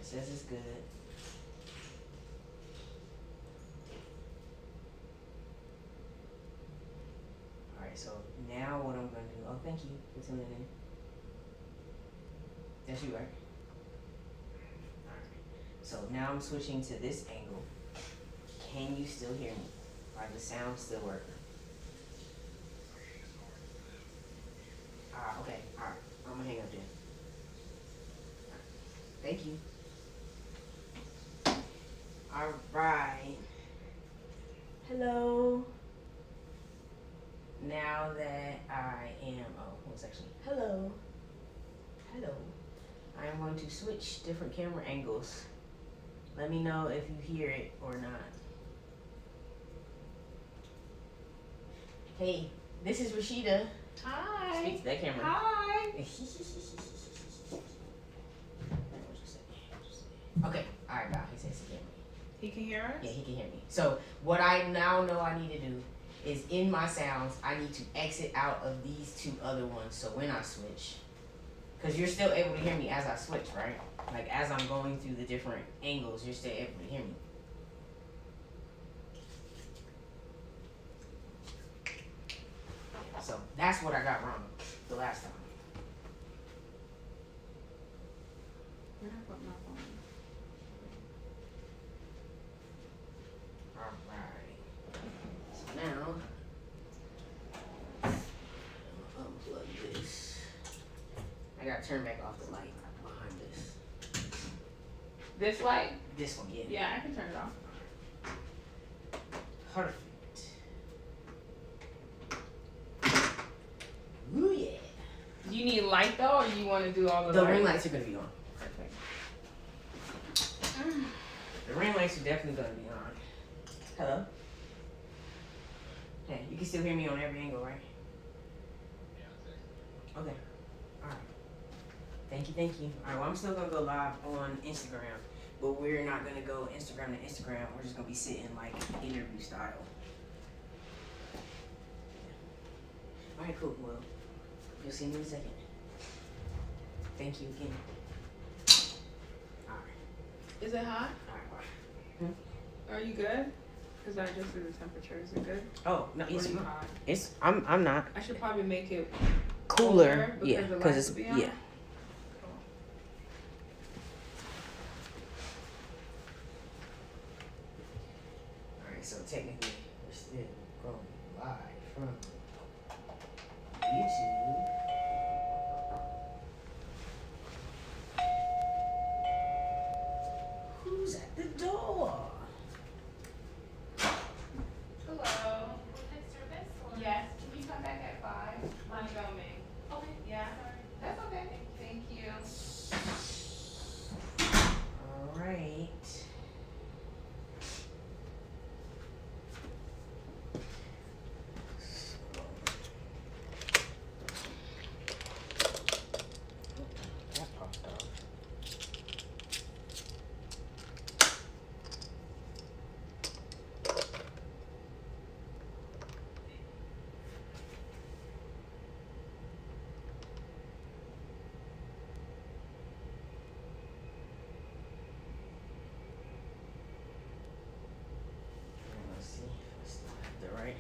says it's good. Alright, so now what I'm gonna do, oh thank you for tuning in. That's you, right? Alright. So now I'm switching to this angle. Can you still hear me? Are the sounds still work? Okay, alright. I'm gonna hang up then. Thank you. Alright. Hello. Now that I am, what's actually, hello. Hello. I am going to switch different camera angles. Let me know if you hear it or not. Hey, this is Rashida. Hi. Speak to that camera. Hi. Okay, alright, bye. He says he can hear me. He can hear us? Yeah, he can hear me. So what I now know I need to do is in my sounds, I need to exit out of these two other ones. So when I switch, because you're still able to hear me as I switch, right? Like as I'm going through the different angles, you're still able to hear me. So that's what I got wrong the last time. Where did I put my phone? Alright. So now, I'm gonna unplug this. I gotta turn back off the light behind this. This light? This one, yeah. Yeah, I can turn it off. Perfect. Ooh, yeah. Do you need light though, or you want to do all The lights? ring lights are gonna be on. Perfect. The ring lights are definitely gonna be on. Hello? Hey, you can still hear me on every angle, right? Okay. Alright. Thank you, thank you. Alright, well I'm still gonna go live on Instagram. But we're not gonna go Instagram to Instagram. We're just gonna be sitting like interview style. Alright, cool. Well, you'll see me in a second. Thank you again. Alright. Is it hot? Alright, bye. Are you good? Because I adjusted the temperature. Is it good? Oh, no, Or it's are you hot? It's I'm not. I should probably make it Cooler. because Yeah, the because lights it's will be on? yeah. Alright, so technically we're still going live from YouTube. Who's at the door? Hello. Yes. Can you come back at 5? I'm filming. Okay. Yeah. That's okay. Thank you. Alright. That popped off. Let's see if I still have the right.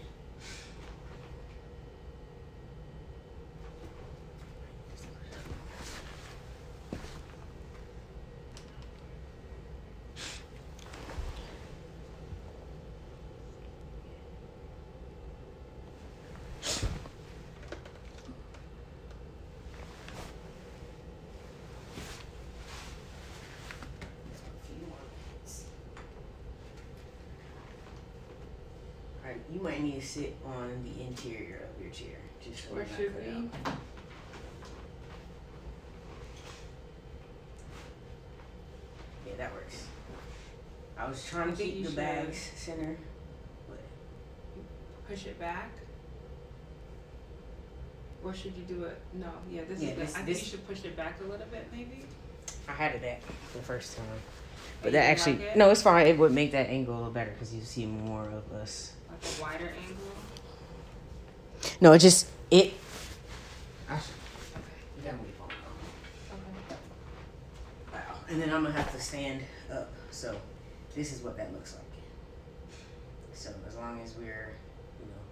Alright, you might need to sit on the interior of your chair. Just so Where you're not should cut we? out. Yeah, that works. I was trying to think keep you the should- bags center, but Push it back? Or should you do it? No. Yeah, this Yeah, is good. this- I think this- you should push it back a little bit, maybe. I had it at the first time. Oh, But you that didn't actually, like it? no, it's fine. It would make that angle a little better because you see more of us. Like a wider angle. No, it just, it. Actually, Okay. you got me phone. Okay. Wow. And then I'm gonna have to stand up. So this is what that looks like. So as long as we're,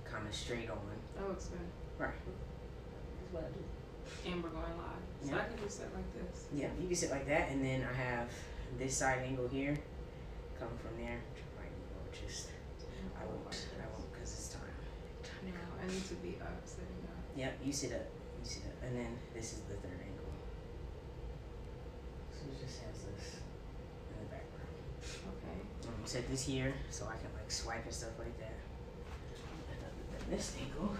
kind of straight on. That looks good. Right. That's what I do. And we're going live. So Yeah. I can just sit like this. Yeah, you can sit like that, and then I have this side angle here. Come from there to right angle. Just I won't, because it's time. No, I need to be up, sitting up. Yep, you sit up. You sit up, and then this is the third angle. So it just has this in the background. Okay. Set this here so I can like swipe and stuff like that. And then this angle.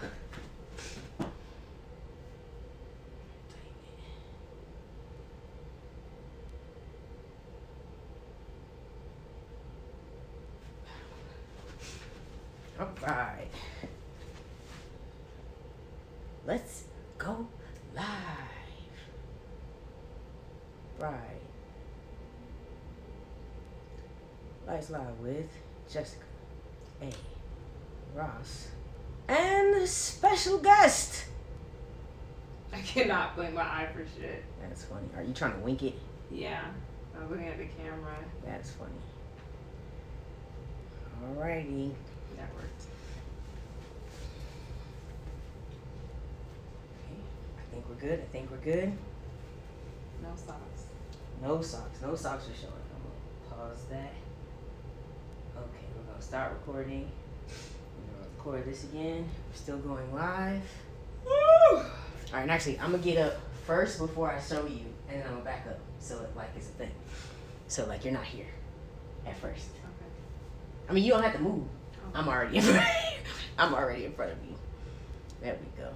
All right. Let's go live. Right. Lights Live with Jessica A. Ross and a special guest. I cannot blink my eye for shit. That's funny. Are you trying to wink it? Yeah. I was looking at the camera. That's funny. Alrighty. That worked. Okay. I think we're good. I think we're good. No socks. No socks. No socks are showing. I'm gonna pause that. Okay, we're gonna start recording. We're gonna record this again. We're still going live. Woo! Alright, and actually, I'm gonna get up first before I show you, and then I'm gonna back up so it like it's a thing. So like you're not here at first. Okay. I mean, you don't have to move. Okay. I'm already in front. I'm already in front of you. There we go.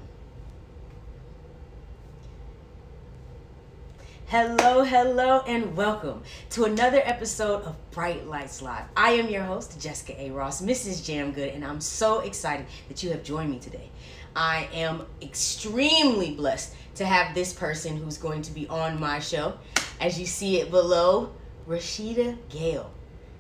Hello, hello, and welcome to another episode of Bright Lights Live. I am your host, Jessica A. Ross, Mrs. JAMGOOD, and I'm so excited that you have joined me today. I am extremely blessed to have this person who's going to be on my show. As you see it below, Rashida Gayle.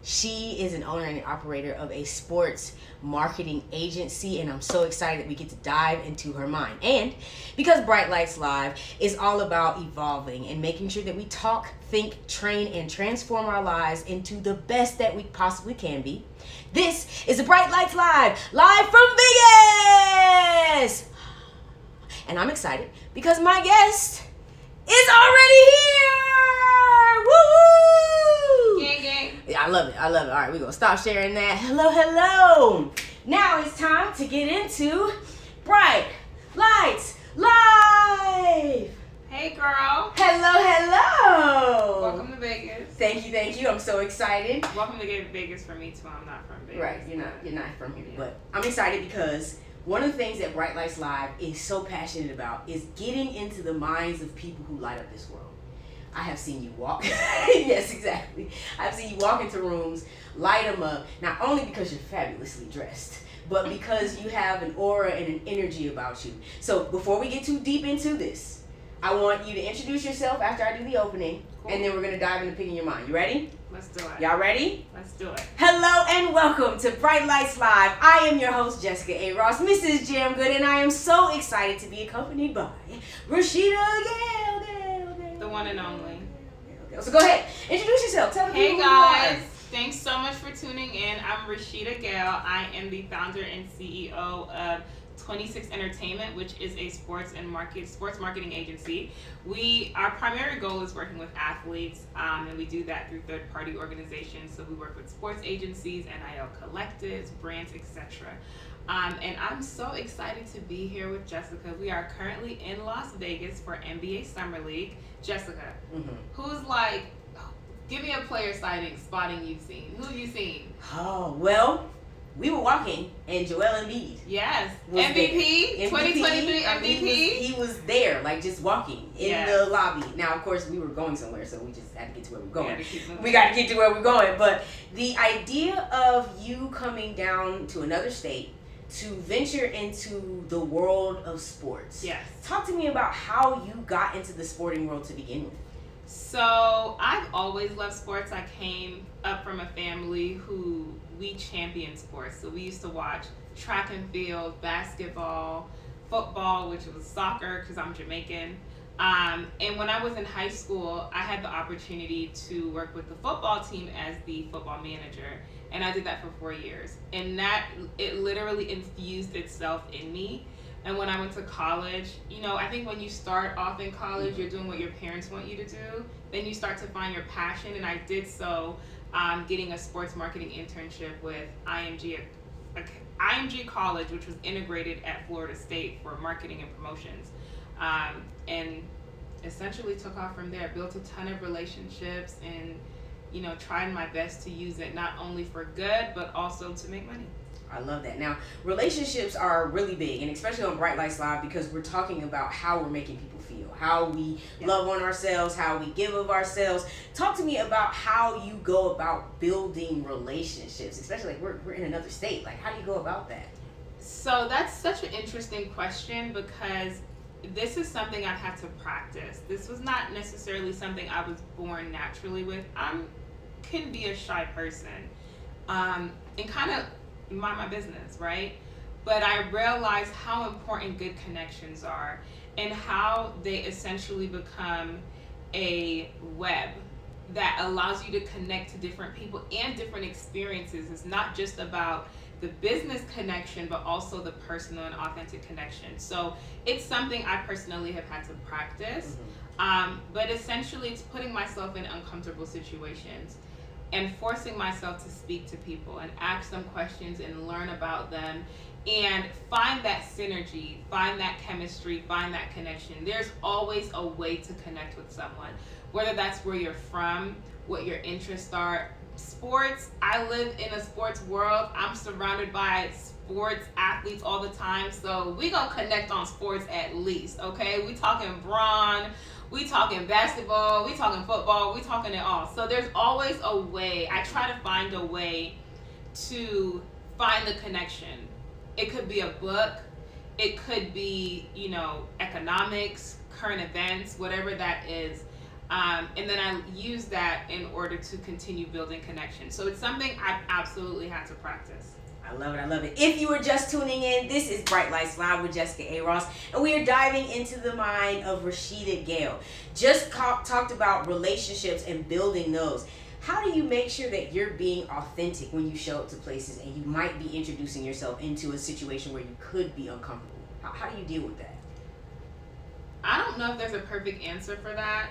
She is an owner and operator of a sports marketing agency, and I'm so excited that we get to dive into her mind. And because Bright Lights Live is all about evolving and making sure that we talk, think, train, and transform our lives into the best that we possibly can be, this is a Bright Lights Live, live from Vegas! And I'm excited because my guest is already here! Woo-hoo! Gang, gang. Yeah, I love it. I love it. All right, we're going to stop sharing that. Hello, hello. Now it's time to get into Bright Lights Live. Hey, girl. Hello, hello. Welcome to Vegas. Thank you, thank you. I'm so excited. Welcome to Vegas for me, too. I'm not from Vegas. Right, you're not from here. Yeah. But I'm excited because one of the things that Bright Lights Live is so passionate about is getting into the minds of people who light up this world. I have seen you walk. Yes, exactly. I've seen you walk into rooms, light them up, not only because you're fabulously dressed, but because you have an aura and an energy about you. So before we get too deep into this, I want you to introduce yourself after I do the opening, cool. And then we're going to dive into picking your mind. You ready? Let's do it. Y'all ready? Let's do it. Hello and welcome to Bright Lights Live. I am your host, Jessica A. Ross, Mrs. JAMGOOD, and I am so excited to be accompanied by Rashida Gayle. The one and only. So go ahead, introduce yourself. Tell Hey people guys, who you are. thanks so much for tuning in. I'm Rashida Gayle. I am the founder and CEO of 26 Entertainment, which is a sports marketing agency. Our primary goal is working with athletes, and we do that through third-party organizations. So we work with sports agencies, NIL collectives, brands, etc. And I'm so excited to be here with Jessica. We are currently in Las Vegas for NBA Summer League. Jessica, who's like, give me a player spotting you've seen. Who have you seen? Oh, well, we were walking and Joel Embiid. Yes. MVP, 2023 I mean, MVP. he was there, like just walking in the lobby. Now, of course, we were going somewhere, so we just had to get to where we're going. We got to get to where we're going. But the idea of you coming down to another state to venture into the world of sports. Yes. Talk to me about how you got into the sporting world to begin with. So I've always loved sports. I came up from a family who we championed sports. So we used to watch track and field, basketball, football, which was soccer because I'm Jamaican, And when I was in high school, I had the opportunity to work with the football team as the football manager. And I did that for 4 years. And it literally infused itself in me. And when I went to college, I think when you start off in college, you're doing what your parents want you to do. Then you start to find your passion. And I did so getting a sports marketing internship with IMG College, which was integrated at Florida State for marketing and promotions. And essentially took off from there, built a ton of relationships, and tried my best to use it not only for good but also to make money. I love that. Now, relationships are really big, and especially on Bright Lights Live, because we're talking about how we're making people feel, how we love on ourselves, how we give of ourselves. Talk to me about how you go about building relationships, especially like we're in another state. Like, how do you go about that? So that's such an interesting question, because this is something I've had to practice. This was not necessarily something I was born naturally with. Can be a shy person, and kind of mind my business, right? But I realized how important good connections are, and how they essentially become a web that allows you to connect to different people and different experiences. It's not just about the business connection, but also the personal and authentic connection. So it's something I personally have had to practice. But essentially it's putting myself in uncomfortable situations and forcing myself to speak to people and ask them questions and learn about them and find that synergy, find that chemistry, find that connection. There's always a way to connect with someone, whether that's where you're from, what your interests are. Sports, I live in a sports world. I'm surrounded by sports athletes all the time, so we gonna connect on sports at least, okay? We talking brawn, we talking basketball, we talking football, we talking it all. So there's always a way. I try to find a way to find the connection. It could be a book, it could be, economics, current events, whatever that is. And then I use that in order to continue building connection. So it's something I've absolutely had to practice. I love it. I love it. If you were just tuning in, this is Bright Lights Live with Jessica A. Ross, and we are diving into the mind of Rashida Gayle. Just talked about relationships and building those. How do you make sure that you're being authentic when you show up to places and you might be introducing yourself into a situation where you could be uncomfortable? How do you deal with that? I don't know if there's a perfect answer for that.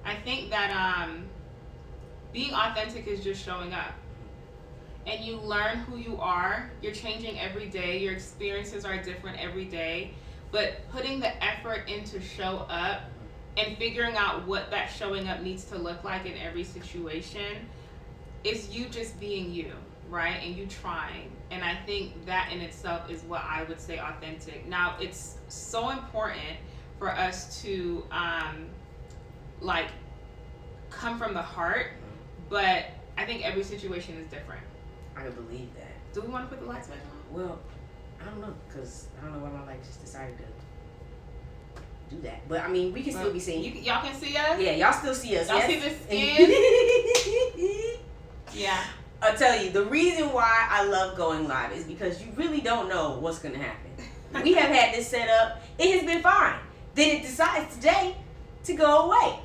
I think that being authentic is just showing up. And you learn who you are. You're changing every day. Your experiences are different every day. But putting the effort in to show up and figuring out what that showing up needs to look like in every situation is you just being you, right? And you trying. And I think that in itself is what I would say authentic. Now, it's so important for us to come from the heart, but I think every situation is different. I can believe that. Do we want to put the lights back on? Well, I don't know, because I don't know why my light just decided to do that. But I mean, we can still be seen. Y'all can see us? Yeah, y'all still see us. Y'all see the skin? Yeah. I'll tell you, the reason why I love going live is because you really don't know what's going to happen. We have had this set up. It has been fine. Then it decides today to go away.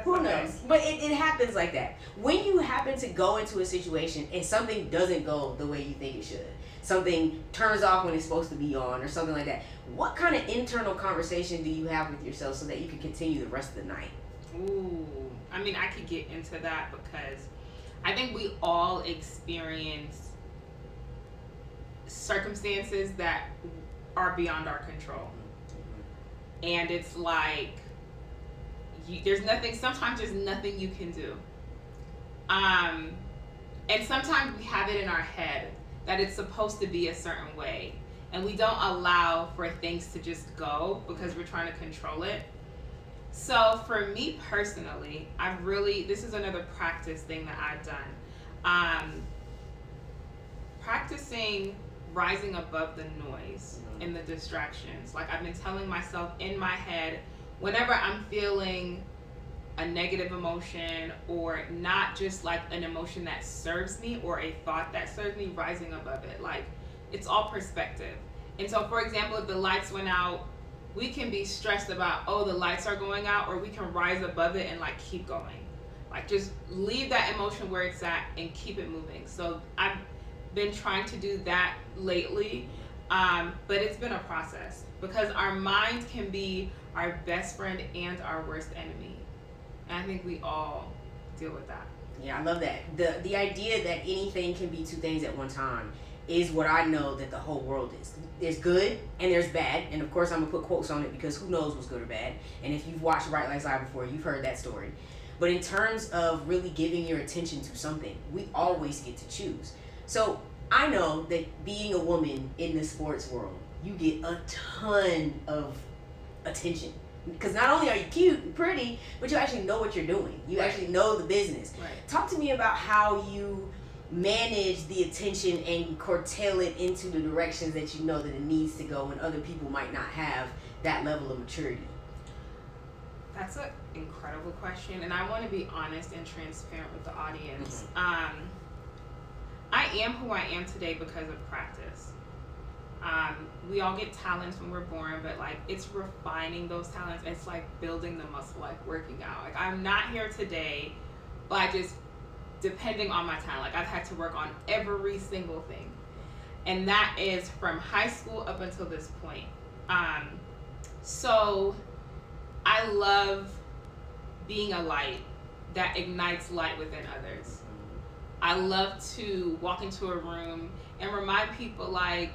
Who knows? But it happens like that. When you happen to go into a situation and something doesn't go the way you think it should, something turns off when it's supposed to be on or something like that, what kind of internal conversation do you have with yourself so that you can continue the rest of the night? Ooh, I mean, I could get into that because I think we all experience circumstances that are beyond our control. And it's like, sometimes there's nothing you can do. And sometimes we have it in our head that it's supposed to be a certain way. And we don't allow for things to just go because we're trying to control it. So for me personally, this is another practice thing that I've done. Practicing rising above the noise and the distractions. Like I've been telling myself in my head, whenever I'm feeling a negative emotion or not just like an emotion that serves me or a thought that serves me, rising above it. Like it's all perspective. And so for example, if the lights went out we can be stressed about, oh, the lights are going out, or we can rise above it and like keep going. Like just leave that emotion where it's at and keep it moving. So I've been trying to do that lately, but it's been a process because our mind can be our best friend and our worst enemy. And I think we all deal with that. Yeah, I love that. The idea that anything can be two things at one time is what I know that the whole world is. There's good and there's bad, and of course I'm gonna put quotes on it because who knows what's good or bad. And if you've watched Bright Lights Live before, you've heard that story. But in terms of really giving your attention to something, we always get to choose. So I know that being a woman in the sports world, you get a ton of attention. Because not only are you cute and pretty, but you actually know what you're doing. You actually know the business. Right. Talk to me about how you manage the attention and curtail it into the directions that you know that it needs to go when other people might not have that level of maturity. That's an incredible question, and I want to be honest and transparent with the audience. I am who I am today because of practice. We all get talents when we're born, but like it's refining those talents. It's like building the muscle, like working out. Like I'm not here today by just depending on my talent. Like I've had to work on every single thing, and that is from high school up until this point. So I love being a light that ignites light within others. I love to walk into a room and remind people like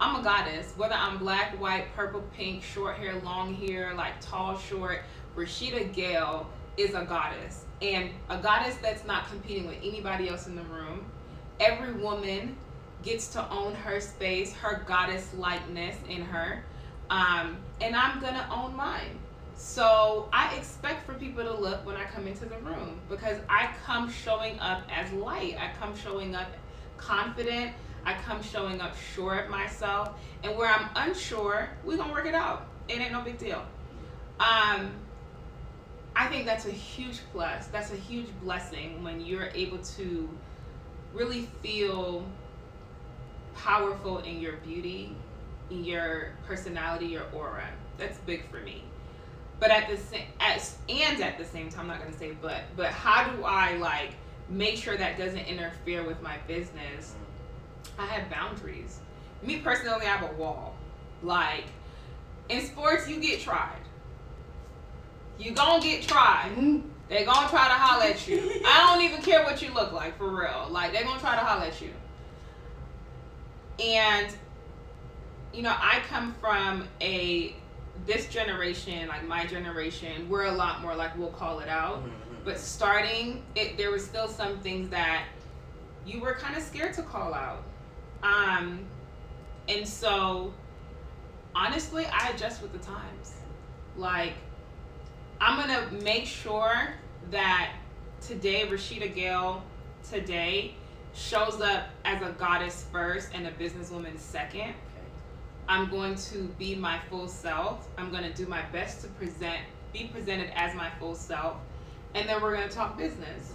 I'm a goddess, whether I'm black, white, purple, pink, short hair, long hair, like tall, short. Rashida Gayle is a goddess, and a goddess that's not competing with anybody else in the room. Every woman gets to own her space, her goddess likeness in her, and I'm gonna own mine. So I expect for people to look when I come into the room because I come showing up as light. I come showing up confident. I come showing up sure of myself. And where I'm unsure, we're gonna work it out. It ain't no big deal. I think that's a huge plus. That's a huge blessing when you're able to really feel powerful in your beauty, in your personality, your aura. That's big for me. But at the same time, I'm not gonna say but how do I like make sure that doesn't interfere with my business? I have boundaries. Me personally, I have a wall. Like in sports, you get tried. You gonna get tried. They gonna try to holler at you. I don't even care what you look like, for real. Like they gonna try to holler at you. And you know, I come from this generation, like my generation, we're a lot more like we'll call it out. But starting it, there was still some things that you were kind of scared to call out. And so honestly, I adjust with the times. Like I'm gonna make sure that today Rashida Gayle today shows up as a goddess first and a businesswoman second. I'm going to be my full self. I'm going to do my best to be presented as my full self. And then we're going to talk business.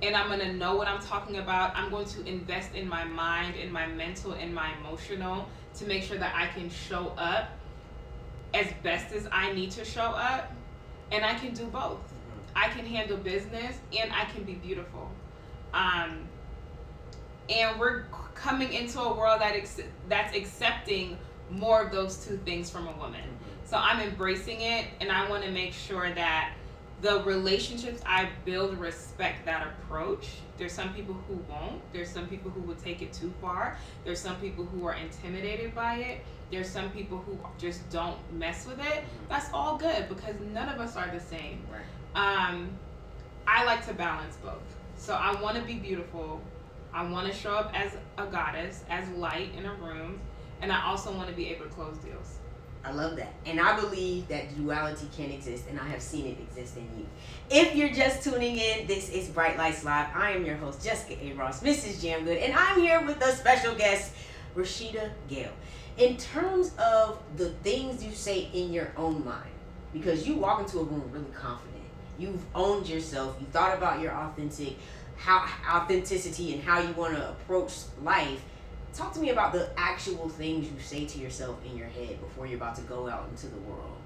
And I'm going to know what I'm talking about. I'm going to invest in my mind, in my mental, in my emotional to make sure that I can show up as best as I need to show up. And I can do both. I can handle business and I can be beautiful. And we're coming into a world that's accepting more of those two things from a woman. So I'm embracing it, and I want to make sure that the relationships I build respect that approach. There's some people who won't. There's some people who will take it too far. There's some people who are intimidated by it. There's some people who just don't mess with it. That's all good because none of us are the same. Right. I like to balance both. So I want to be beautiful. I want to show up as a goddess, as light in a room. And I also want to be able to close deals. I love that. And I believe that duality can exist, and I have seen it exist in you. If you're just tuning in, this is Bright Lights Live. I am your host, Jessica A. Ross, Mrs. JAMGOOD, and I'm here with a special guest, Rashida Gayle. In terms of the things you say in your own mind, because you walk into a room really confident, you've owned yourself, you thought about your authenticity and how you want to approach life. talk to me about the actual things you say to yourself in your head before you're about to go out into the world.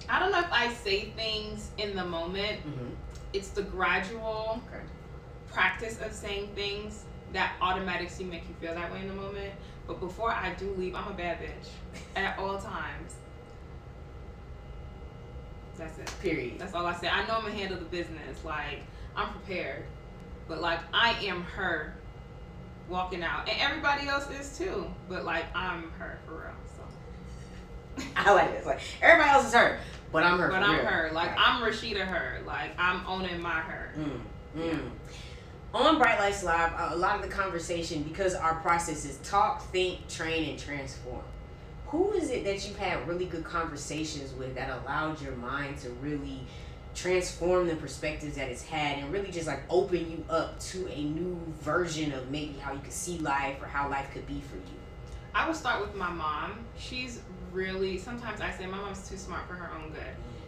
I don't know if I say things in the moment. It's the gradual practice of saying things that automatically make you feel that way in the moment. But before I do leave, I'm a bad bitch at all times. That's it. Period. That's all I say. I know I'm gonna handle the business. Like, I'm prepared. But like, I am her walking out. And everybody else is too. But like, I'm her for real. So I like this. Like, everybody else is her, but I'm her. But for I'm real. her. Like, I'm Rashida her. Like, I'm owning my her. Yeah. On Bright Lights Live, a lot of the conversation, because our process is talk, think, train, and transform. Who is it that you've had really good conversations with that allowed your mind to really transform the perspectives that it's had and really just like open you up to a new version of maybe how you could see life or how life could be for you? I would start with my mom. She's really, sometimes I say my mom's too smart for her own good.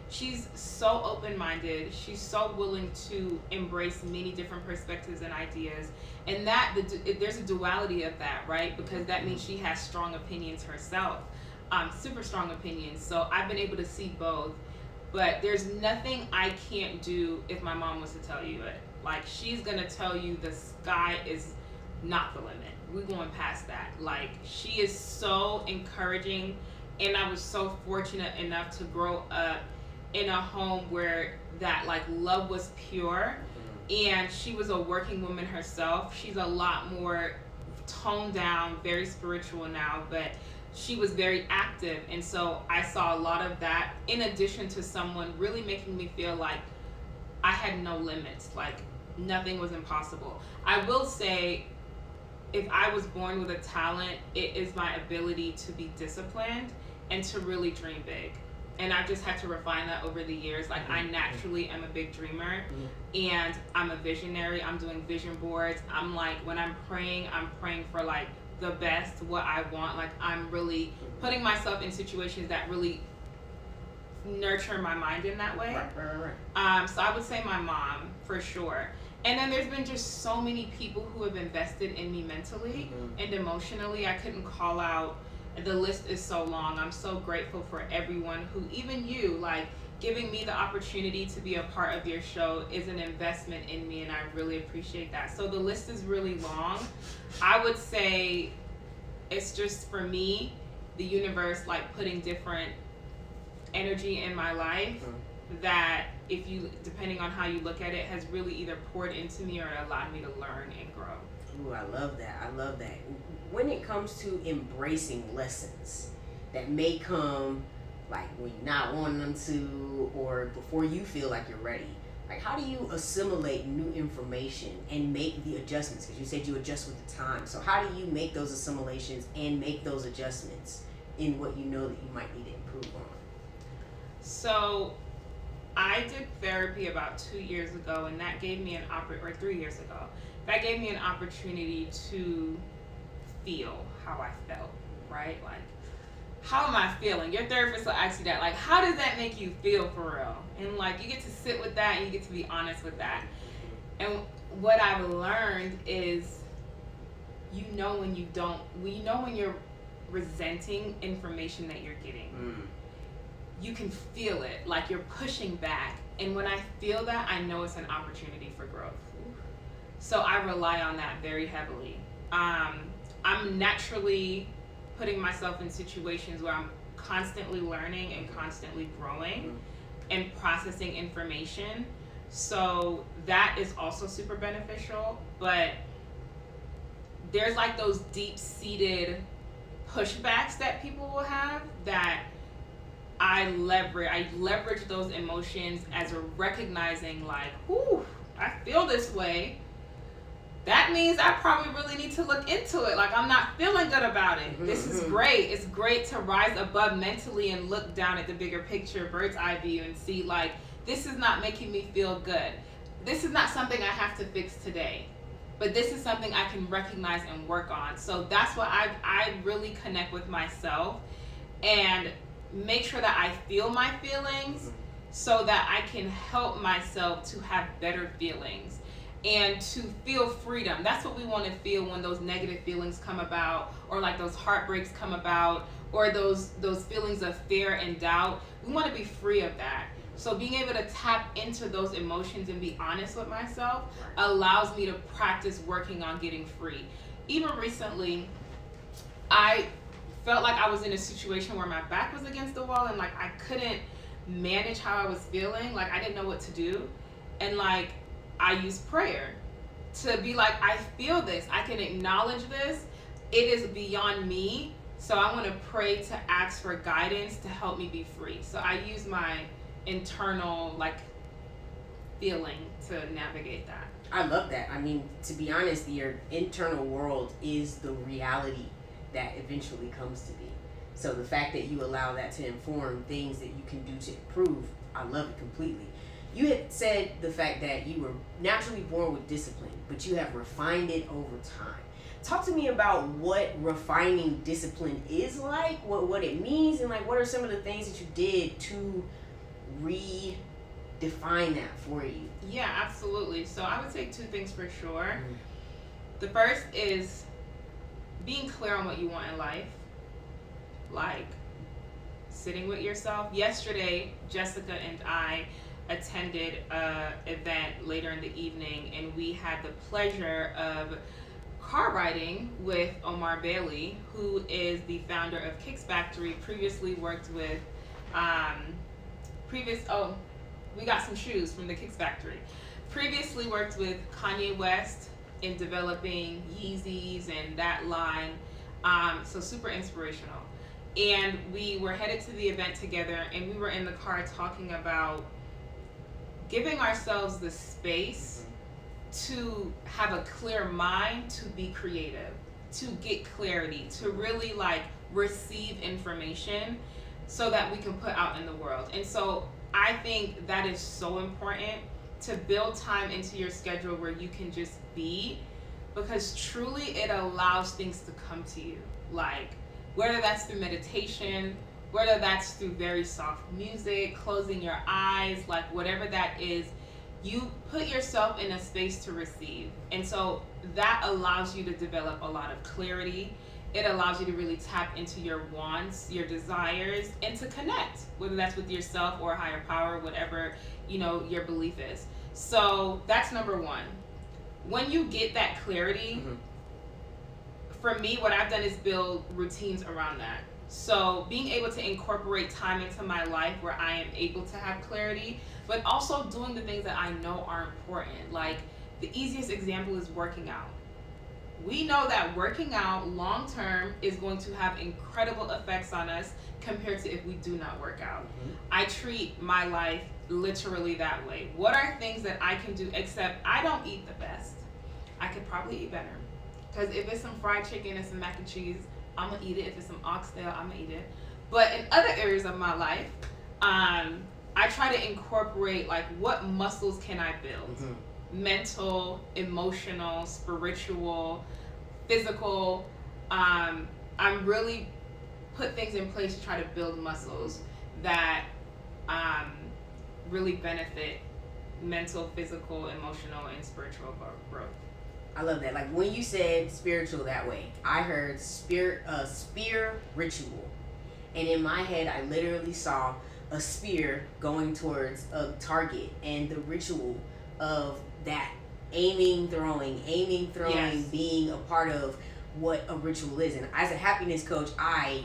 She's so open-minded. She's so willing to embrace many different perspectives and ideas. And that there's a duality of that, right? Because that means she has strong opinions herself, super strong opinions. So I've been able to see both. But there's nothing I can't do if my mom was to tell you it. Like, she's gonna tell you the sky is not the limit. We're going past that. Like, she is so encouraging, and I was so fortunate enough to grow up in a home where that like love was pure, and she was a working woman herself. She's a lot more toned down, very spiritual now, but she was very active, and so I saw a lot of that in addition to someone really making me feel like I had no limits, like nothing was impossible. I will say, if I was born with a talent, it is my ability to be disciplined and to really dream big. And I've just had to refine that over the years. Like, I naturally am a big dreamer, and I'm a visionary. I'm doing vision boards. I'm like, when I'm praying for like the best, what I want. Like, I'm really putting myself in situations that really nurture my mind in that way. Right. So I would say my mom, for sure. And then there's been just so many people who have invested in me mentally and emotionally. I couldn't call out. The list is so long. I'm so grateful for everyone who, even you, like, giving me the opportunity to be a part of your show is an investment in me, and I really appreciate that. So the list is really long. I would say it's just, for me, the universe, like, putting different energy in my life that, if you, depending on how you look at it, has really either poured into me or allowed me to learn and grow. Ooh, I love that. I love that. When it comes to embracing lessons that may come like when you're not wanting them to, or before you feel like you're ready, like, how do you assimilate new information and make the adjustments? Because you said you adjust with the time. So how do you make those assimilations and make those adjustments in what you know that you might need to improve on? So I did therapy about 2 years ago, and that gave me or 3 years ago. That gave me an opportunity to feel how I felt, right? Like, how am I feeling? Your therapist will ask you that, like, how does that make you feel for real? And like, you get to sit with that and you get to be honest with that. And what I've learned is, you know when you're resenting information that you're getting. You can feel it, like you're pushing back. And when I feel that, I know it's an opportunity for growth. So I rely on that very heavily. I'm naturally putting myself in situations where I'm constantly learning and constantly growing and processing information. So that is also super beneficial. But there's like those deep-seated pushbacks that people will have that I leverage those emotions as a recognizing, like, whew, I feel this way. That means I probably really need to look into it. Like, I'm not feeling good about it. This is great. It's great to rise above mentally and look down at the bigger picture, bird's eye view, and see, like, this is not making me feel good. This is not something I have to fix today. But this is something I can recognize and work on. So that's what I really connect with myself and make sure that I feel my feelings so that I can help myself to have better feelings. and to feel freedom. That's what we want to feel when those negative feelings come about, or like those heartbreaks come about, or those feelings of fear and doubt. We want to be free of that. So being able to tap into those emotions and be honest with myself allows me to practice working on getting free. Even recently, I felt like I was in a situation where my back was against the wall and like I couldn't manage how I was feeling. Like I didn't know what to do. And like I used prayer to be like, I feel this. I can acknowledge this. It is beyond me. So I want to pray to ask for guidance to help me be free. So I use my internal like feeling to navigate that. I love that. I mean, to be honest, your internal world is the reality that eventually comes to be. So the fact that you allow that to inform things that you can do to improve, I love it completely. You had said the fact that you were naturally born with discipline, but you have refined it over time. Talk to me about what refining discipline is like, what it means, and like what are some of the things that you did to redefine that for you? Yeah, absolutely. So I would say two things for sure. The first is being clear on what you want in life, like sitting with yourself. Yesterday, Jessica and I attended an event later in the evening, and we had the pleasure of car riding with Omar Bailey, who is the founder of Kicks Factory. Previously worked with we got some shoes from the Kicks Factory. Previously worked with Kanye West in developing Yeezys and that line. So super inspirational. And we were headed to the event together, and we were in the car talking about giving ourselves the space to have a clear mind, to be creative, to get clarity, to really like receive information so that we can put out in the world. And so I think that is so important, to build time into your schedule where you can just be, because truly it allows things to come to you. Like whether that's through meditation, whether that's through very soft music, closing your eyes, like whatever that is, you put yourself in a space to receive. And so that allows you to develop a lot of clarity. It allows you to really tap into your wants, your desires, and to connect, whether that's with yourself or a higher power, whatever, you know, your belief is. So that's number one. When you get that clarity, for me, what I've done is build routines around that. So being able to incorporate time into my life where I am able to have clarity, but also doing the things that I know are important. Like the easiest example is working out. We know that working out long term is going to have incredible effects on us compared to if we do not work out. I treat my life literally that way. What are things that I can do, except I don't eat the best. I could probably eat better. Because if it's some fried chicken and some mac and cheese, I'm gonna eat it. If it's some oxtail, I'm gonna eat it. But in other areas of my life, I try to incorporate like what muscles can I build? Mental, emotional, spiritual, physical. I'm really put things in place to try to build muscles that really benefit mental, physical, emotional, and spiritual growth. I love that. Like when you said spiritual that way, I heard spear ritual. And in my head, I literally saw a spear going towards a target, and the ritual of that aiming, throwing, yes, being a part of what a ritual is. And as a happiness coach, I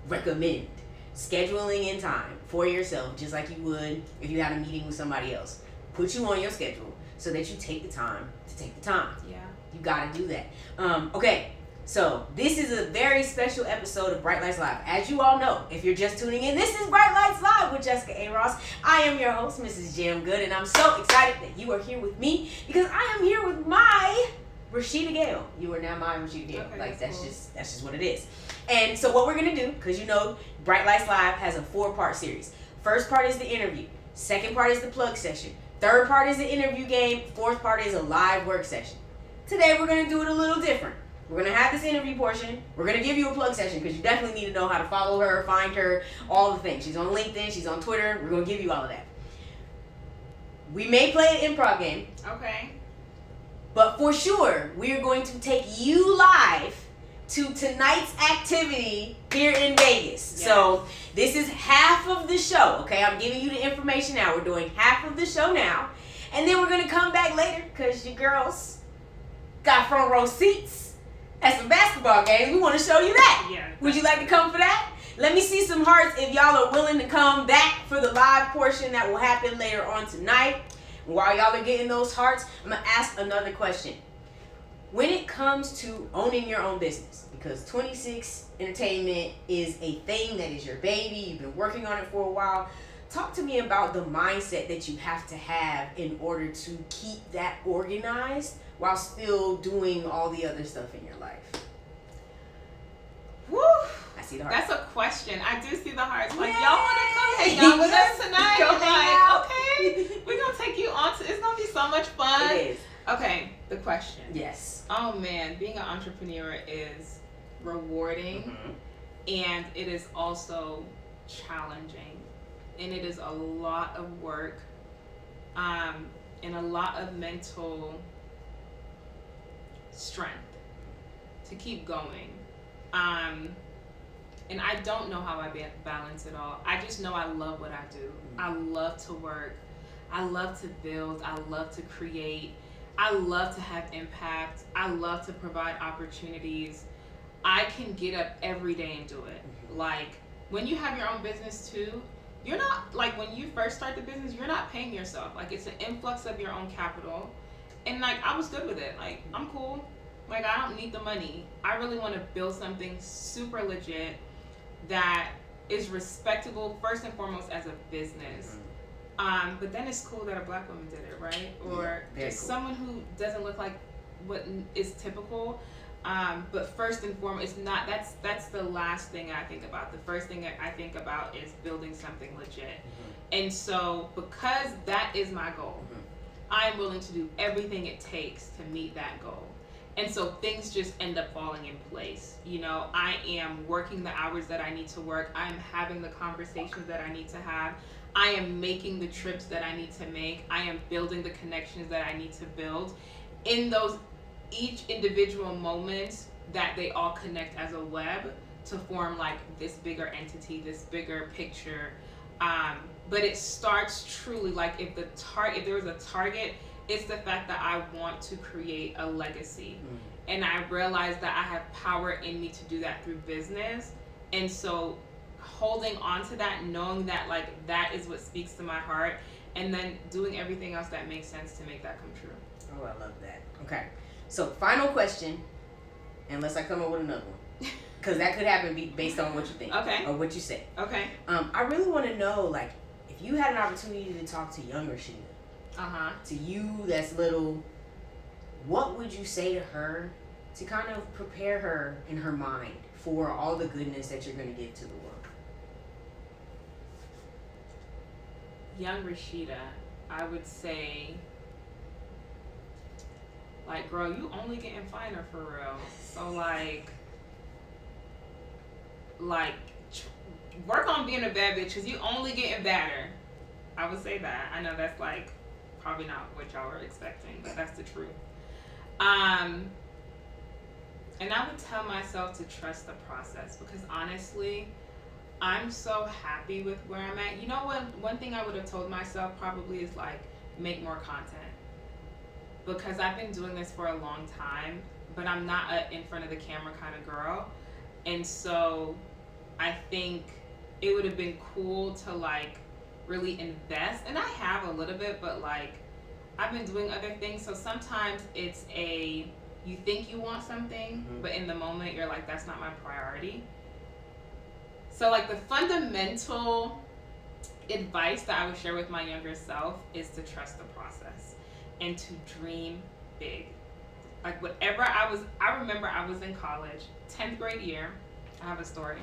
recommend scheduling in time for yourself, just like you would if you had a meeting with somebody else. Put you on your schedule so that you take the time to take the time. Yeah. You gotta do that. Okay, so this is a very special episode of Bright Lights Live. As you all know, if you're just tuning in, this is Bright Lights Live with Jessica A. Ross. I am your host, Mrs. JAMGOOD, and I'm so excited that you are here with me because I am here with my Rashida Gayle. You are now my Rashida Gayle. Okay, like that's just what it is. And so what we're gonna do, because you know Bright Lights Live has a 4-part series. First part is the interview. Second part is the plug session. Third part is the interview game. Fourth part is a live work session. Today we're going to do it a little different. We're going to have this interview portion. We're going to give you a plug session because you definitely need to know how to follow her, find her, all the things. She's on LinkedIn. She's on Twitter. We're going to give you all of that. We may play an improv game. Okay. But for sure, we're going to take you live to tonight's activity here in Vegas. Yes. So this is half of the show, okay? I'm giving you the information now. We're doing half of the show now. And then we're going to come back later because your girls got front row seats at some basketball games. We want to show you that. Yeah. Would you like to come for that? Let me see some hearts if y'all are willing to come back for the live portion that will happen later on tonight. While y'all are getting those hearts, I'm going to ask another question. When it comes to owning your own business, because 26 Entertainment is a thing that is your baby, you've been working on it for a while, talk to me about the mindset that you have to have in order to keep that organized while still doing all the other stuff in your life. Woo! I see the hearts. That's a question. I do see the hearts. Like, y'all want to come hang out with us tonight? Like, okay, we're going to take you on to, it's going to be so much fun. It is. Okay, the question. Yes. Oh man, being an entrepreneur is rewarding, and it is also challenging, and it is a lot of work, and a lot of mental strength to keep going. And I don't know how I balance it all. I just know I love what I do. I love to work. I love to build. I love to create. I love to have impact. I love to provide opportunities. I can get up every day and do it. Like, when you have your own business too, you're not, like, when you first start the business, you're not paying yourself. Like, it's an influx of your own capital. And, like, I was good with it. Like, I'm cool. Like, I don't need the money. I really want to build something super legit that is respectable, first and foremost, as a business. But then it's cool that a black woman did it, right? Or just cool. Someone who doesn't look like what is typical. But first and foremost, it's not. That's the last thing I think about. The first thing I think about is building something legit. And so, because that is my goal, I'm willing to do everything it takes to meet that goal. And so things just end up falling in place. You know, I am working the hours that I need to work. I am having the conversations that I need to have. I am making the trips that I need to make. I am building the connections that I need to build. In those each individual moments that they all connect as a web to form like this bigger entity, this bigger picture. But it starts truly like if there was a target, it's the fact that I want to create a legacy. And I realize that I have power in me to do that through business. And so holding on to that, knowing that like that is what speaks to my heart, and then doing everything else that makes sense to make that come true. Oh, I love that. Okay. So final question, unless I come up with another one, because that could happen based on what you think. Okay. Or what you say. Okay. I really want to know, like, if you had an opportunity to talk to young Rashida, to you that's little, what would you say to her to kind of prepare her in her mind for all the goodness that you're going to give to the world? Young Rashida, I would say, like, girl, you only getting finer for real. So like work on being a bad bitch, because you only getting badder. I would say that. I know that's like probably not what y'all were expecting, but that's the truth. And I would tell myself to trust the process, because honestly, I'm so happy with where I'm at. You know what? One thing I would have told myself probably is like, make more content. Because I've been doing this for a long time, but I'm not a in front of the camera kind of girl. And so I think it would have been cool to like really invest. And I have a little bit, but like I've been doing other things. So sometimes it's you think you want something, but in the moment you're like, that's not my priority. So like the fundamental advice that I would share with my younger self is to trust the process and to dream big. Like whatever I remember I was in college, 10th grade year, I have a story.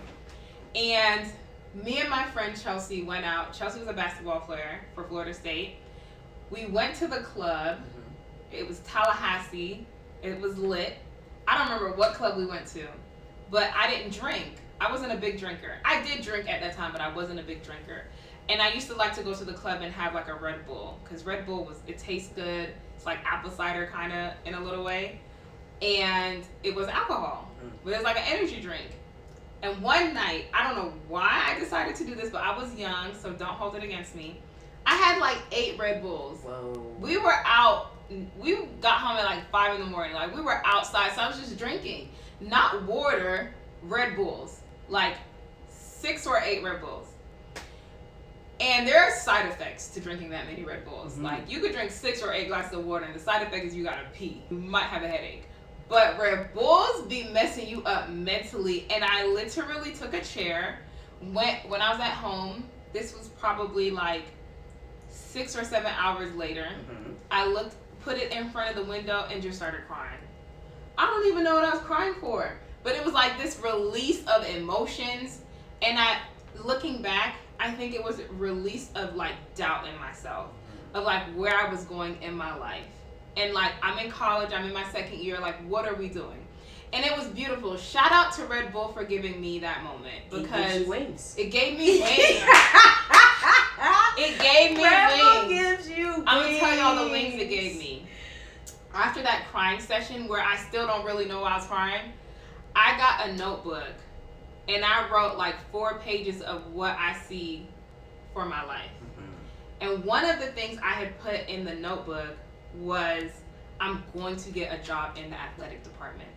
And me and my friend Chelsea went out. Chelsea was a basketball player for Florida State. We went to the club. It was Tallahassee. It was lit. I don't remember what club we went to, but I didn't drink. I wasn't a big drinker. I did drink at that time, but I wasn't a big drinker. And I used to like to go to the club and have like a Red Bull, because Red Bull it tastes good. It's like apple cider kind of in a little way. And it was alcohol, but it's like an energy drink. And one night, I don't know why I decided to do this, but I was young, so don't hold it against me. I had like 8 Red Bulls. Whoa. We were out. We got home at like 5 in the morning. Like, we were outside, so I was just drinking. Not water, Red Bulls. Like 6 or 8 Red Bulls. And there are side effects to drinking that many Red Bulls. Like, you could drink 6 or 8 glasses of water, and the side effect is you gotta pee. You might have a headache. But Red Bulls be messing you up mentally. And I literally took a chair. When I was at home, this was probably like 6 or 7 hours later. I put it in front of the window and just started crying. I don't even know what I was crying for. But it was like this release of emotions. And looking back, I think it was a release of like doubt in myself. Of like where I was going in my life. And like, I'm in college, I'm in my 2nd year, like, what are we doing? And it was beautiful. Shout out to Red Bull for giving me that moment, because it gave me wings. It gave me Red Bull wings. gives you wings. I'm gonna tell you all the wings it gave me. After that crying session, where I still don't really know why I was crying, I got a notebook and I wrote like 4 pages of what I see for my life. And one of the things I had put in the notebook was, I'm going to get a job in the athletic department.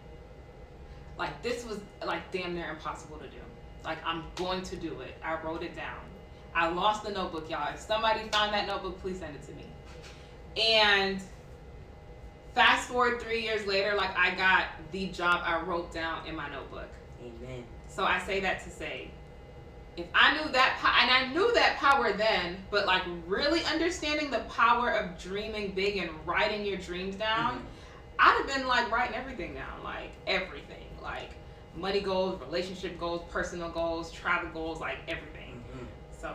Like, this was like damn near impossible to do. Like, I'm going to do it. I wrote it down. I lost the notebook, y'all. If somebody found that notebook, please send it to me. And fast forward 3 years later, like, I got the job I wrote down in my notebook. Amen. So I say that to say, if I knew that, and I knew that power then, but like really understanding the power of dreaming big and writing your dreams down, I'd have been like writing everything down, like everything, like money goals, relationship goals, personal goals, travel goals, like everything. So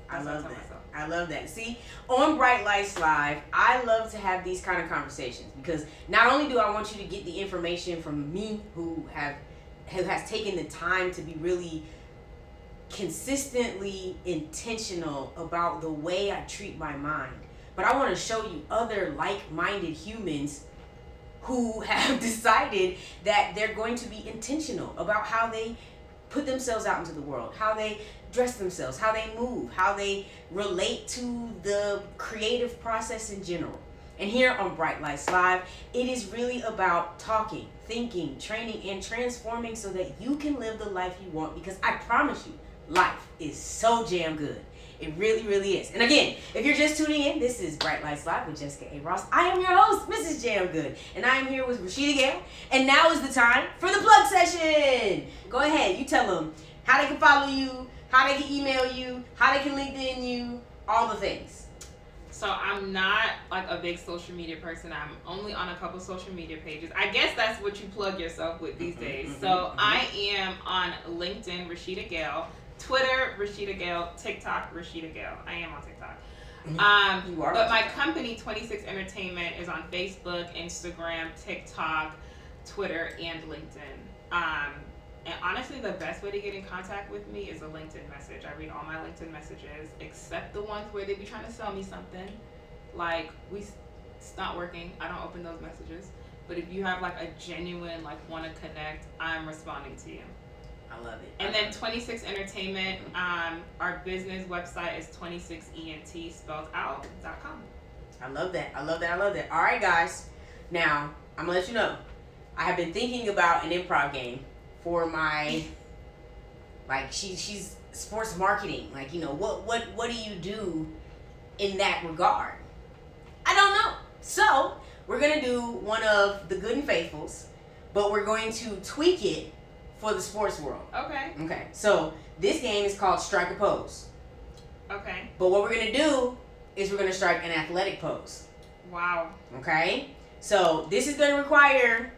I love that. I love that. See, on Bright Lights Live, I love to have these kind of conversations, because not only do I want you to get the information from me, who has taken the time to be really consistently intentional about the way I treat my mind, but I want to show you other like-minded humans who have decided that they're going to be intentional about how they put themselves out into the world, how they dress themselves, how they move, how they relate to the creative process in general. And here on Bright Lights Live, it is really about talking, thinking, training, and transforming so that you can live the life you want, because I promise you, life is so damn good. It really, really is. And again, if you're just tuning in, this is Bright Lights Live with Jessica A. Ross. I am your host, Mrs. Jam Good, and I am here with Rashida Gayle. And now is the time for the plug session. Go ahead, you tell them how they can follow you, how they can email you, how they can LinkedIn you, all the things. So I'm not like a big social media person. I'm only on a couple social media pages. I guess that's what you plug yourself with these days. So I am on LinkedIn, Rashida Gayle. Twitter, Rashida Gayle. TikTok, Rashida Gayle. I am on TikTok. But my company, 26 Entertainment, is on Facebook, Instagram, TikTok, Twitter, and LinkedIn. And honestly, the best way to get in contact with me is a LinkedIn message. I read all my LinkedIn messages, except the ones where they be trying to sell me something. Like, it's not working. I don't open those messages. But if you have like a genuine, like, want to connect, I'm responding to you. I love it. And then 26 Entertainment, our business website is 26ENT spelled out.com. I love that. I love that. I love that. All right, guys. Now, I'm going to let you know, I have been thinking about an improv game for my, like, she's sports marketing. Like, you know, what do you do in that regard? I don't know. So, we're going to do one of the Good and Faithfuls, but we're going to tweak it for the sports world. Okay. Okay. So, this game is called Strike a Pose. Okay. But what we're going to do is we're going to strike an athletic pose. Wow. Okay? So, this is going to require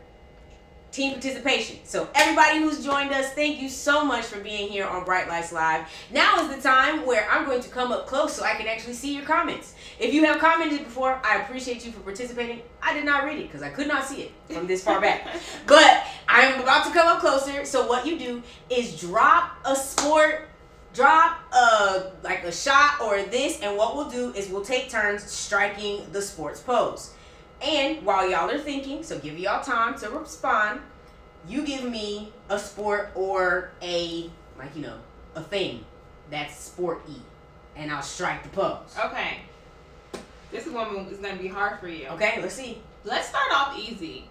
team participation. So everybody who's joined us, thank you so much for being here on Bright Lights Live. Now is the time where I'm going to come up close so I can actually see your comments. If you have commented before, I appreciate you for participating. I did not read it because I could not see it from this far back. But I'm about to come up closer. So what you do is drop a sport, drop like a shot or this, and what we'll do is we'll take turns striking the sports pose. And while y'all are thinking, so give y'all time to respond, you give me a sport or a, like, you know, a thing that's sport-y, and I'll strike the pose. Okay. This one is going to be hard for you. Okay, let's see. Let's start off easy.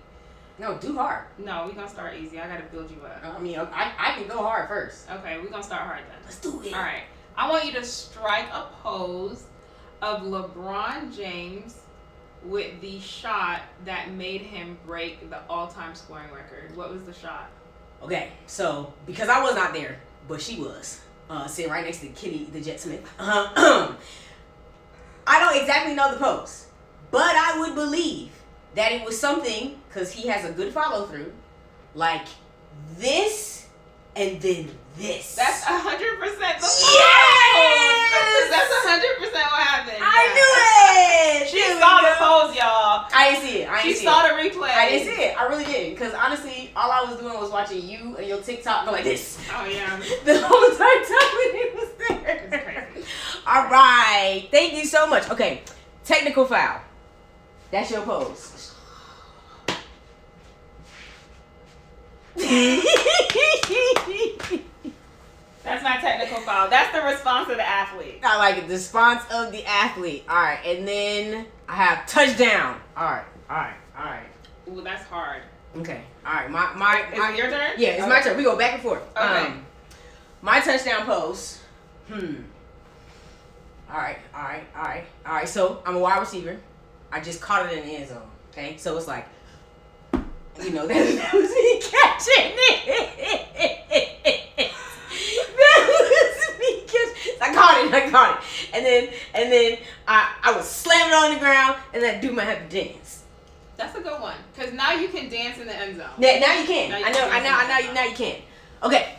No, do hard. No, we're going to start easy. I got to build you up. I mean, I can go hard first. Okay, we're going to start hard then. Let's do it. All right. I want you to strike a pose of LeBron James with the shot that made him break the all-time scoring record. What was the shot? Okay, so because I was not there, but she was sitting right next to Kitty the Jet Smith. I don't exactly know the pose, but I would believe that it was something, because he has a good follow through, like this and then this. That's 100% the pose. Yes! That's 100% what happened. I knew it. She saw the pose, y'all. I didn't see it. She saw the replay. I didn't see it. I really didn't. Because honestly, all I was doing was watching you and your TikTok go like this. Oh, yeah. The whole entire time when he was there. It's crazy. All right. Thank you so much. Okay. Technical foul. That's your pose. That's not technical foul. That's the response of the athlete. I like it. The response of the athlete. All right. And then I have touchdown. All right. Ooh, that's hard. Okay. All right. My Is it your turn? Yeah, it's my turn. We go back and forth. Okay. My touchdown pose. All right. So I'm a wide receiver. I just caught it in the end zone. Okay. So it's like, you know, that was me catching it. That was me catching. I caught it. And then I would slam it on the ground and then do my happy dance. That's a good one. Because now you can dance in the end zone. Now you can. Now you Now you can. Okay.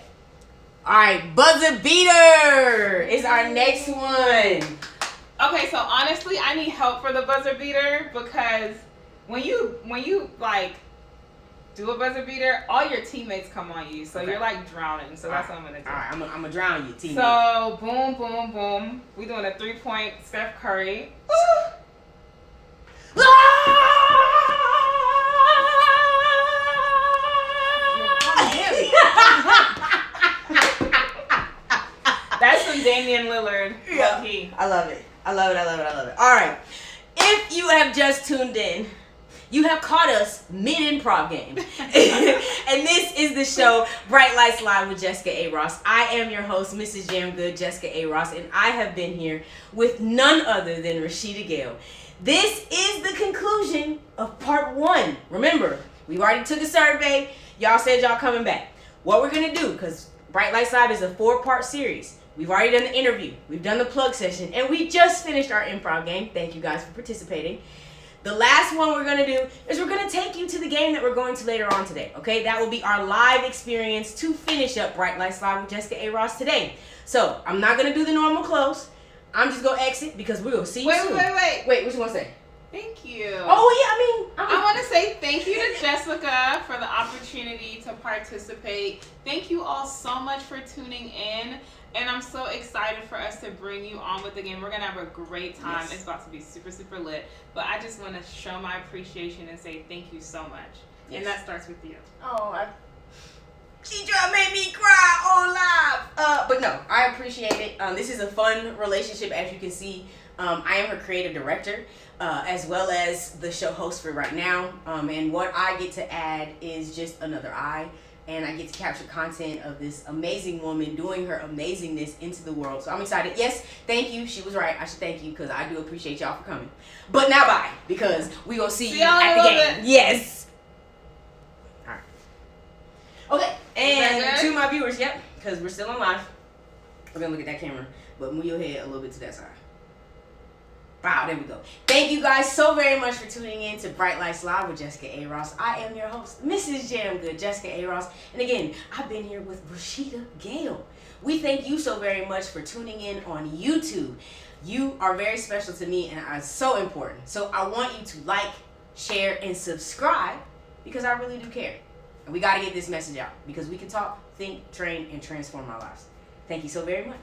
All right. Buzzer beater is our next one. Okay, so honestly, I need help for the buzzer beater because when you like do a buzzer beater, all your teammates come on you, so you're like drowning. So that's what I'm gonna do. All right, I'm gonna drown you, teammate. So boom, boom, boom. We doing a 3-point Steph Curry. That's some Damian Lillard. Yeah. I love it. All right. If you have just tuned in, you have caught us mid-improv game. And this is the show, Bright Lights Live with Jessica A. Ross. I am your host, Mrs. Jamgood, Jessica A. Ross, and I have been here with none other than Rashida Gayle. This is the conclusion of part 1. Remember, we already took a survey. Y'all said y'all coming back. What we're going to do, because Bright Lights Live is a 4-part series. We've already done the interview. We've done the plug session. And we just finished our improv game. Thank you guys for participating. The last one we're going to do is we're going to take you to the game that we're going to later on today. Okay? That will be our live experience to finish up Bright Lights Live with Jessica A. Ross today. So, I'm not going to do the normal close. I'm just going to exit because we're going to see you soon. Wait, what you want to say? Thank you. Oh, yeah, I want to say thank you to Jessica for the opportunity to participate. Thank you all so much for tuning in. And I'm so excited for us to bring you on with the game. We're going to have a great time. Yes. It's about to be super, super lit. But I just want to show my appreciation and say thank you so much. Yes. And that starts with you. Oh, she just made me cry on live. But no, I appreciate it. This is a fun relationship, as you can see. I am her creative director, as well as the show host for right now. And what I get to add is just another eye. And I get to capture content of this amazing woman doing her amazingness into the world. So I'm excited. Yes, thank you. She was right. I should thank you because I do appreciate y'all for coming. But now bye, because we gonna see you at the game. Yes. All right. Okay. And to my viewers, yep, because we're still on live. We're gonna look at that camera, but move your head a little bit to that side. Wow, there we go. Thank you guys so very much for tuning in to Bright Lights Live with Jessica A. Ross. I am your host, Mrs. Jamgood, Jessica A. Ross. And again, I've been here with Rashida Gayle. We thank you so very much for tuning in on YouTube. You are very special to me and are so important. So I want you to like, share, and subscribe because I really do care. And we got to get this message out because we can talk, think, train, and transform our lives. Thank you so very much.